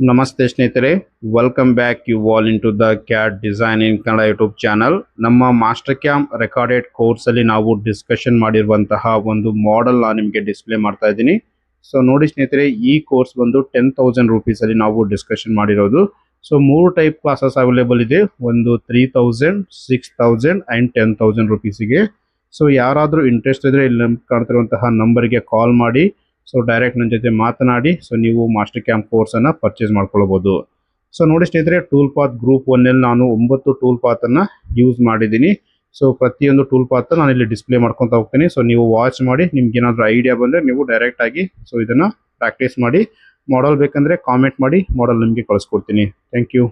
ನಮಸ್ತೆ ಸ್ನೇಹಿತರೆ, welcome back you all into the CAD design in Kannada YouTube channel. ನಮ್ಮ master camp recorded ಕೋರ್ಸಲ್ಲಿ ನಾವು ಡಿಸ್ಕಷನ್ ಮಾಡಿರುವಂತಹ ಒಂದು ಮಾಡೆಲ್ ನಿಮಗೆ ಡಿಸ್ಪ್ಲೇ ಮಾಡ್ತಾ ಇದ್ದೀನಿ. ಸೊ ನೋಡಿ ಸ್ನೇಹಿತರೆ, ಈ ಕೋರ್ಸ್ ಬಂದು 10,000 ರುಪೀಸಲ್ಲಿ ನಾವು ಡಿಸ್ಕಷನ್ ಮಾಡಿರೋದು. ಸೊ 3 ಟೈಪ್ ಕ್ಲಾಸಸ್ ಅವೈಲೇಬಲ್ ಇದೆ. ಒಂದು 3,000, 6,000 ಆ್ಯಂಡ್ 10,000 ರುಪೀಸಿಗೆ. ಸೊ ಯಾರಾದರೂ ಇಂಟ್ರೆಸ್ಟ್ ಇದ್ದರೆ ಇಲ್ಲಿ ಕಾಣ್ತಿರುವಂತಹ ನಂಬರ್ಗೆ ಕಾಲ್ ಮಾಡಿ. ಸೊ ಡೈರೆಕ್ಟ್ ನನ್ನ ಜೊತೆ ಮಾತನಾಡಿ ಸೊ ನೀವು ಮಾಸ್ಟರ್ ಕ್ಯಾಂಪ್ ಕೋರ್ಸನ್ನು ಪರ್ಚೇಸ್ ಮಾಡ್ಕೊಳ್ಬೋದು. ಸೊ ನೋಡಿ ಸ್ನೇಹಿತರೆ, ಟೂಲ್ ಪಾತ್ ಗ್ರೂಪ್ 1ನಲ್ಲಿ ನಾನು 9 ಟೂಲ್ ಪಾತನ್ನು ಯೂಸ್ ಮಾಡಿದ್ದೀನಿ. ಸೊ ಪ್ರತಿಯೊಂದು ಟೂಲ್ ಪಾತ್ ನಾನು ಇಲ್ಲಿ ಡಿಸ್ಪ್ಲೇ ಮಾಡ್ಕೊತಾ ಹೋಗ್ತೀನಿ. ಸೊ ನೀವು ವಾಚ್ ಮಾಡಿ, ನಿಮ್ಗೆ ಏನಾದರೂ ಐಡಿಯಾ ಬಂದರೆ ನೀವು ಡೈರೆಕ್ಟ್ ಆಗಿ ಸೊ ಇದನ್ನು ಪ್ರಾಕ್ಟೀಸ್ ಮಾಡಿ. ಮಾಡಲ್ ಬೇಕಂದರೆ ಕಾಮೆಂಟ್ ಮಾಡಿ, ಮಾಡಲ್ ನಿಮಗೆ ಕಳಿಸ್ಕೊಡ್ತೀನಿ. Thank you.